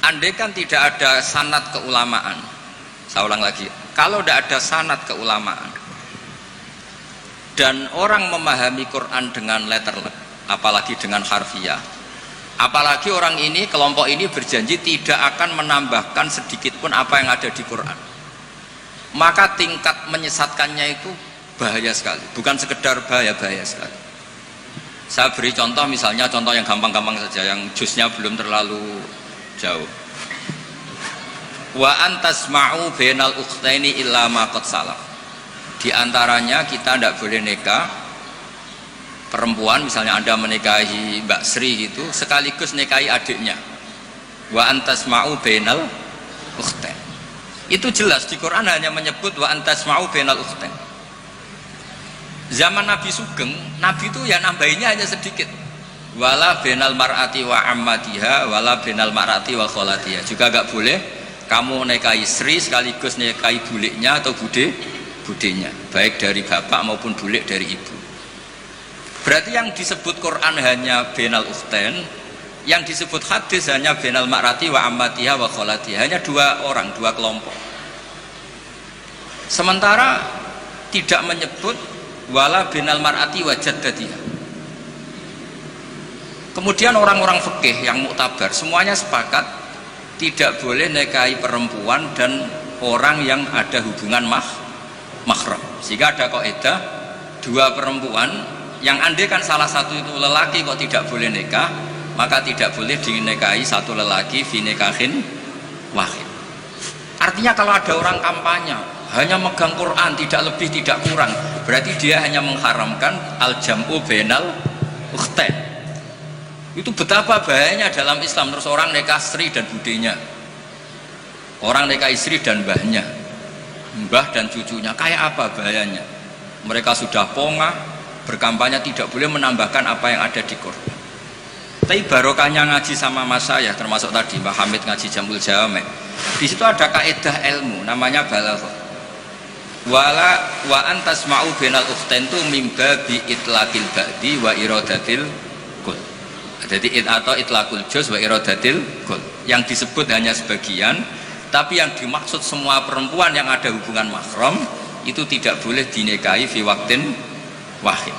Andai kan tidak ada sanad keulamaan, saya ulang lagi, kalau tidak ada sanad keulamaan dan orang memahami Quran dengan letterlet, apalagi dengan harfiah, apalagi orang ini, kelompok ini berjanji tidak akan menambahkan sedikit pun apa yang ada di Quran, maka tingkat menyesatkannya itu bahaya sekali, bukan sekedar bahaya sekali. Saya beri contoh, misalnya contoh yang gampang-gampang saja, yang jusnya belum terlalu jauh. Wa antasma'u bainal ukhtaini illa ma qad salaf. Di antaranya kita tidak boleh nikah perempuan, misalnya Anda menikahi Mbak Sri gitu, sekaligus nikahi adiknya. Wa antasma'u bainal ukhtain. Itu jelas di Quran hanya menyebut wa antasma'u bainal ukhtain. Zaman Nabi Sugeng, Nabi itu ya nambahinnya hanya sedikit. Wala bainal mar'ati wa ammatiha wala bainal mar'ati wa kholatiha. Juga enggak boleh kamu nikahi Sri sekaligus nikahi buliknya atau budenya, baik dari bapak maupun bulik dari ibu. Berarti yang disebut Quran hanya bainal ukhtain, yang disebut hadis hanya bainal mar'ati wa ammatiha wa kholatiha, hanya dua orang, dua kelompok. Sementara tidak menyebut wala bainal mar'ati wa jaddatiha. Kemudian orang-orang fikih yang muktabar semuanya sepakat tidak boleh nikahi perempuan dan orang yang ada hubungan mahram. Sehingga ada kaidah dua perempuan yang andai kan salah satu itu lelaki kok tidak boleh nikah, maka tidak boleh dinikahi satu lelaki fi nikahin wahid. Artinya kalau ada orang kampanye hanya megang Quran tidak lebih tidak kurang, berarti dia hanya mengharamkan al-jam'u bainal ukhtain. Itu betapa bahayanya dalam Islam. Terus orang nikah Sri dan budenya, orang nikah istri dan mbahnya, mbah dan cucunya, kayak apa bahayanya. Mereka sudah pongah berkampanye tidak boleh menambahkan apa yang ada di Quran. Tapi barokahnya ngaji sama mas saya, termasuk tadi Mbak Hamid ngaji Jamul Jawame, di situ ada kaidah ilmu namanya balaghah. Wala wa antasma'u bainal ukhtain tu mimba bi itlaqil ba'di wa iradatil kul. Jadi atau itlaqul juz wa iradatil kul. Yang disebut hanya sebagian, tapi yang dimaksud semua perempuan yang ada hubungan mahram itu tidak boleh dinikahi fi waqtin wahid.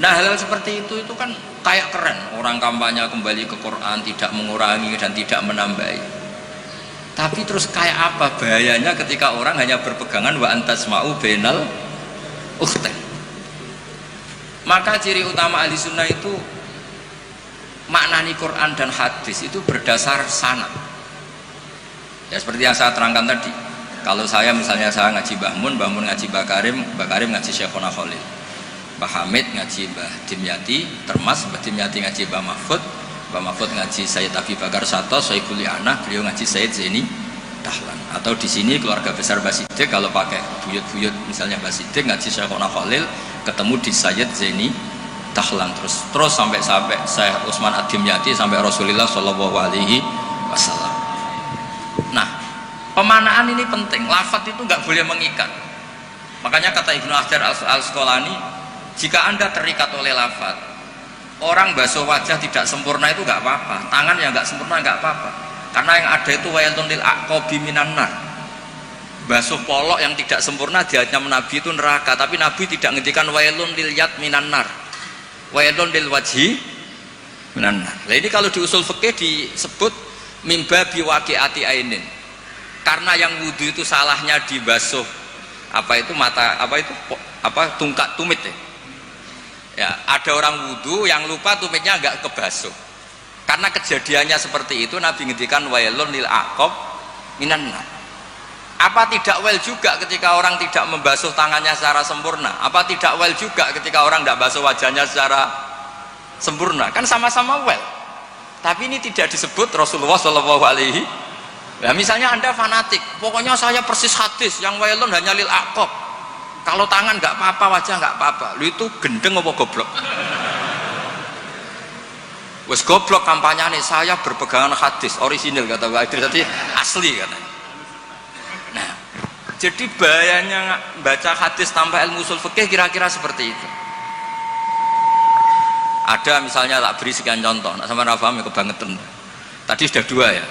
Nah, hal seperti itu kan kayak keren, orang kampanye kembali ke Quran, tidak mengurangi dan tidak menambahi. Tapi terus kayak apa bahayanya ketika orang hanya berpegangan wa antasma'u bainal ukhtain. Maka ciri utama ahli sunnah itu maknani Quran dan hadis itu berdasar sanad. Ya seperti yang saya terangkan tadi. Kalau saya misalnya saya ngaji Mbah Mun ngaji Mbah Karim ngaji Syekhona Khalil, Mbah Hamid ngaji Mbah Dimyati, Termas Mbah Dimyati ngaji Mbah Mahfud ngaji Sayyid Abi Bakar Sato, Sohibul Li'anah, beliau ngaji Sayyid Zaini Dahlan. Atau di sini keluarga besar Basidik, kalau pakai buyut-buyut misalnya Basidik ngaji Syekhona Khalil, ketemu di Sayyid Zaini Dahlan, terus sampai Syekh Utsman Ad-Dimyati sampai Rasulullah Shallallahu Alaihi Wasallam. Nah, pemanaan ini penting. Lafadz itu nggak boleh mengikat. Makanya kata Ibnu Hajar Al-Asqalani, jika Anda terikat oleh lafadz, orang basuh wajah tidak sempurna itu nggak apa-apa, tangan yang nggak sempurna nggak apa-apa, karena yang ada itu wailun lil aqabi minan nar. Basuh polok yang tidak sempurna diancam Nabi itu neraka, tapi Nabi tidak ngendikan wailun lil yad minan nar, wailun lil wajhi minan nar. Nah, ini kalau di usul fikih disebut mimba biwaqi'ati ainin, karena yang wudu itu salahnya dibasuh tungkat tumit ya. Ya, ada orang wudhu yang lupa tumitnya enggak kebasuh. Karena kejadiannya seperti itu, Nabi ngendikan wailun lil aqab minan nar. Apa tidak well juga ketika orang tidak membasuh tangannya secara sempurna? Apa tidak well juga ketika orang tidak basuh wajahnya secara sempurna? Kan sama-sama well. Tapi ini tidak disebut Rasulullah Shallallahu Alaihi. Nah, misalnya Anda fanatik, pokoknya saya persis hadis yang wailun hanya lil aqab. Kalau tangan nggak apa-apa, wajah nggak apa-apa. Lu itu gendeng apa goblok? Wes goblok kampanyane, saya berpegangan hadis orisinil kata Pak Idris tadi, asli katanya. Nah, jadi bahayanya baca hadis tanpa ilmu usul fikih kira-kira seperti itu. Ada misalnya tak beri sekian contoh, nak sama paham ya kebangetan. Tadi sudah dua ya.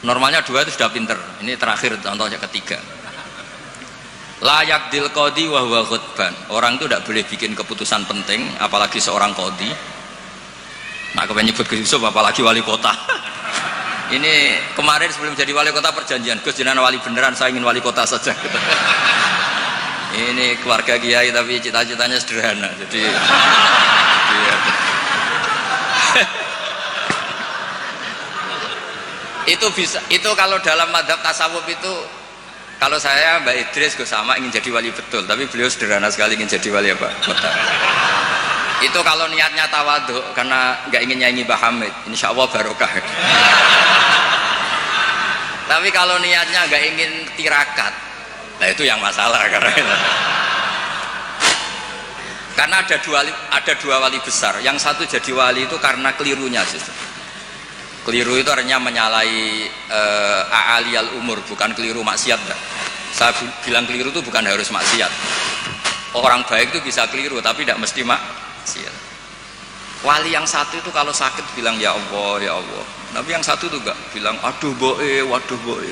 Normalnya 2 itu sudah pinter. Ini terakhir contohnya ketiga. Layak dil qadi wa huwa ghadban. Orang itu tidak boleh bikin keputusan penting, apalagi seorang qadi. Nah, kepengen nyebut Gus Yusuf apalagi wali kota. Ini kemarin sebelum jadi wali kota perjanjian, Gus jenengan wali beneran, saya ingin wali kota saja. Ini keluarga kiai tapi cita-citanya sederhana. Jadi itu bisa, itu kalau dalam madhab tasawuf itu, kalau saya Mbak Idris Gus sama ingin jadi wali betul, tapi beliau sederhana sekali ingin jadi wali apa? Kota. Itu kalau niatnya tawadhu karena nggak ingin nyanyi Mbah Hamid, insya Allah barokah. Tapi kalau niatnya nggak ingin tirakat, nah itu yang masalah karena ada dua wali besar. Yang satu jadi wali itu karena kelirunya, keliru itu artinya menyalahi a'aliyal umur, bukan keliru maksiat. Saya bilang keliru itu bukan harus maksiat. Orang baik itu bisa keliru tapi tidak mesti maksiat. Wali yang satu itu kalau sakit bilang ya Allah ya Allah, tapi yang satu itu enggak, bilang aduh boe waduh boe.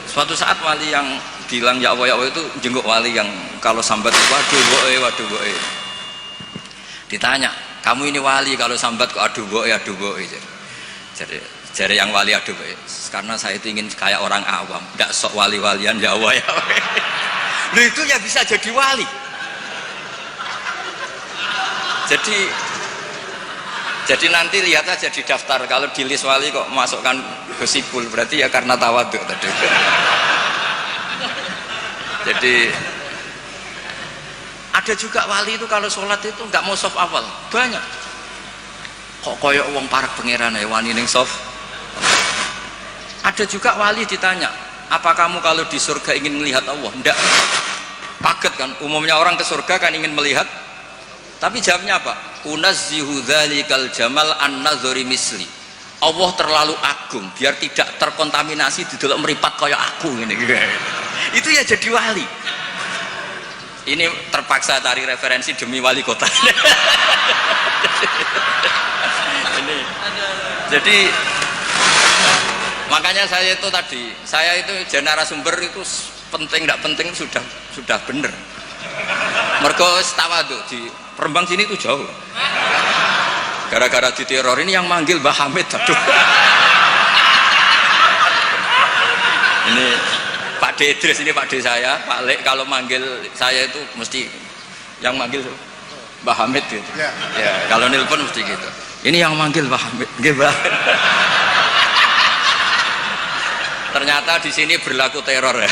Suatu saat wali yang bilang ya Allah itu jenguk wali yang kalau sambat waduh waduh boe. Ditanya, kamu ini wali kalau sambat kok aduh boe. Jadi yang wali aduh boe, karena saya itu ingin kayak orang awam, enggak sok wali-walian ya Allah ya Allah. Loh, itu ya bisa jadi wali. Jadi nanti lihat aja di daftar, kalau di list wali kok masukkan Gusipul, berarti ya karena tawadhu tadi. Jadi ada juga wali itu kalau sholat itu nggak mau soft awal, banyak. Kok koyok uang parak pangeran ya wani ning soft. Ada juga wali ditanya, apa kamu kalau di surga ingin melihat Allah? Enggak. Kaget kan, umumnya orang ke surga kan ingin melihat, tapi jawabnya apa? Unazzihu dzalikal jamal an-nazari misli. Allah terlalu agung biar tidak terkontaminasi didelok meripat kayak aku ngene. Itu ya jadi wali. Ini terpaksa cari referensi demi wali kota. Ini. Jadi makanya saya itu tadi, saya itu narasumber itu penting tidak penting sudah bener. Mergo tawadhu di Rembang sini itu jauh. Gara-gara diteror ini yang manggil Mbah Hamid. Aduh. Ini Pak D Idris, ini Pak D saya, Pak Lek kalau manggil saya itu mesti yang manggil Mbah Hamid gitu. Ya, kalau nelpon mesti gitu. Ini yang manggil Mbah Hamid. Nggih, Mbah. Ternyata di sini berlaku teror ya.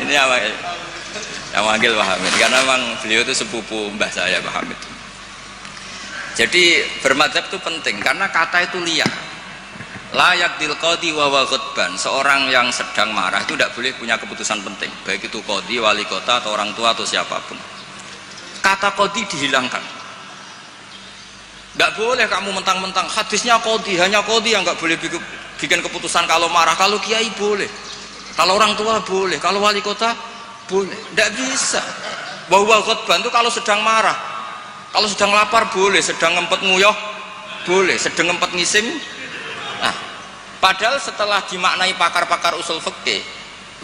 Ini apa ya? Yang manggil Mbah Hamid karena memang beliau itu sepupu mbah saya Mbah Hamid. Jadi bermadzhab itu penting karena kata itu liar. Layak dil qadi wa ghadban. Seorang yang sedang marah itu tidak boleh punya keputusan penting, baik itu qadi, wali kota atau orang tua atau siapapun. Kata qadi dihilangkan. Tidak boleh kamu mentang-mentang hadisnya qadi, hanya qadi yang nggak boleh bikin keputusan kalau marah. Kalau kiai boleh, kalau orang tua boleh, kalau wali kota boleh. Tidak bisa. Bahwa ghadban itu kalau sedang marah, kalau sedang lapar boleh, sedang ngempet nguyah boleh, sedang ngempet ngisim. Nah, padahal setelah dimaknai pakar-pakar usul fikih,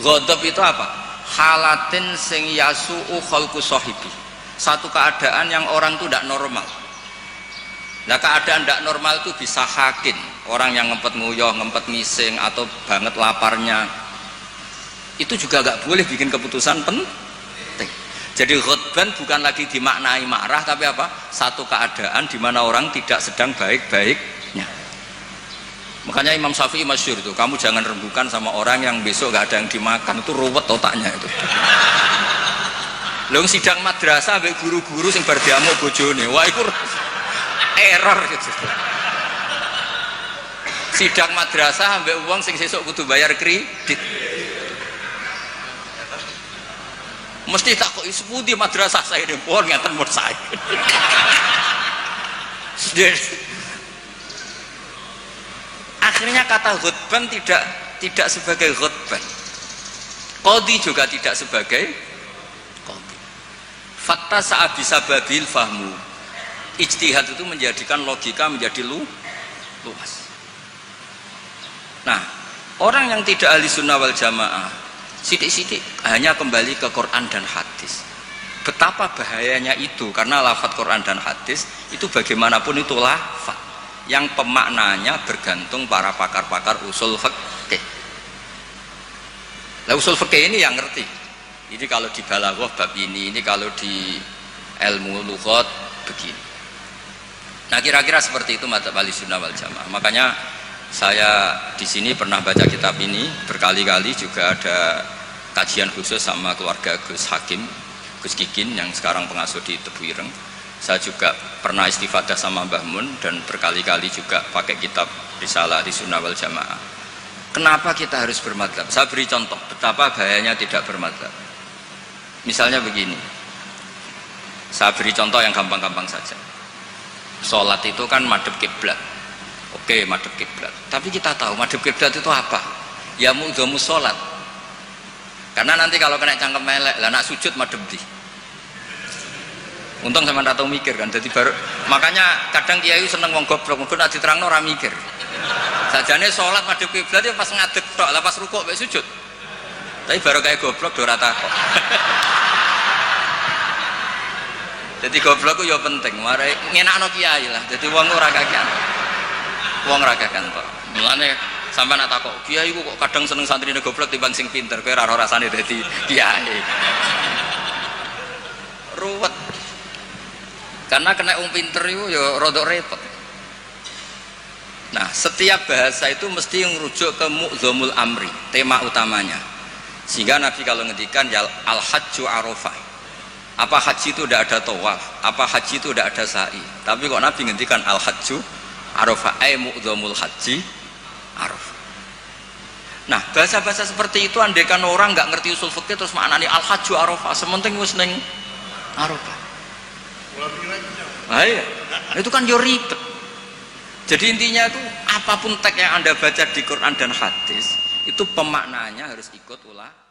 ghadab itu apa? Halatin sing yasu'u khalqu sahibi. Satu keadaan yang orang itu tidak normal. Nah, keadaan tidak normal itu bisa hakin, orang yang ngempet nguyah, ngempet ngising atau banget laparnya. Itu juga nggak boleh bikin keputusan penting. Jadi ghadban bukan lagi dimaknai marah, tapi apa? Satu keadaan di mana orang tidak sedang baik-baiknya. Makanya Imam Syafi'i masyhur itu, kamu jangan rembukan sama orang yang besok nggak ada yang dimakan, itu ruwet otaknya itu. Lho sidang madrasah ambek guru-guru sing bar diamuk bojone, wah itu error gitu. Sidang madrasah ambek uang sing sesuk kudu bayar kredit. Mesti tak kok sepundi madrasah saya ini pun ngeten mun saya. Akhirnya kata ghadban tidak sebagai ghadban. Qadhi juga tidak sebagai qadhi. Fakta sa'a bisa babil fahmu. ijtihad itu menjadikan logika menjadi luas. Nah, orang yang tidak ahli sunnah wal jamaah sidik-sidik hanya kembali ke Quran dan hadis. Betapa bahayanya itu, karena lafadz Quran dan hadis itu bagaimanapun itu lafadz yang pemaknanya bergantung para pakar-pakar usul fikih. Lah usul fikih ini yang ngerti. Ini kalau di balaghah bab ini kalau di ilmu lughat begini. Nah, kira-kira seperti itu madzhab Ahlussunnah wal Jamaah. Makanya saya di sini pernah baca kitab ini berkali-kali, juga ada kajian khusus sama keluarga Gus Hakim, Gus Kikin yang sekarang pengasuh di Tebu Ireng. Saya juga pernah istifadah sama Mbah Mun dan berkali-kali juga pakai kitab Risalah Ahlussunnah wal Jamaah. Kenapa kita harus bermadzhab? Saya beri contoh betapa bahayanya tidak bermadzhab. Misalnya begini, saya beri contoh yang gampang-gampang saja. Sholat itu kan madhep kiblat. Oke, madhep kiblat. Tapi kita tahu madhep kiblat itu apa? Ya mu'dhamus sholat. Karena nanti kalau kena cangkem melek, lah nak sujud madhep di. Untung sama tahu mikir kan. Jadi baru, makanya kadang kiai seneng wong goblok, mungkin nak diterangno ora mikir. Sajane sholat madhep kiblat ya pas ngadeg tok, lah pas rukuk mek sujud. Tapi baru kayak goblok do ora takok. Jadi goblok ku ya penting, mare ngenakno kiai lah. Jadi wong ora kakean. Wong ora kakean kok. Mulane sampean nak takok, kiai ku kok kadang seneng santrine goblok timbang sing pinter. Kowe ora rasane dadi kiai. Ruwet. Karena kena wong pinter iku ya rada repot. Nah, setiap bahasa itu mesti merujuk ke mu'dhamul amri, tema utamanya. Sehingga Nabi kalau ngendikan ya al-hajju arafah. Apa haji itu tidak ada tawaf, apa haji itu tidak ada sa'i, tapi kok Nabi ngendikan al-hajju arafah, ay mu'dhamul haji arafah. Nah, bahasa-bahasa seperti itu andaikan orang nggak ngerti usul fikih terus maknanya al-hajju arafah, sementing wis ning arafah. Nah, iya. Itu kan yo ribet. Jadi intinya itu apapun teks yang Anda baca di Quran dan hadis itu pemaknaannya harus ikut ulama.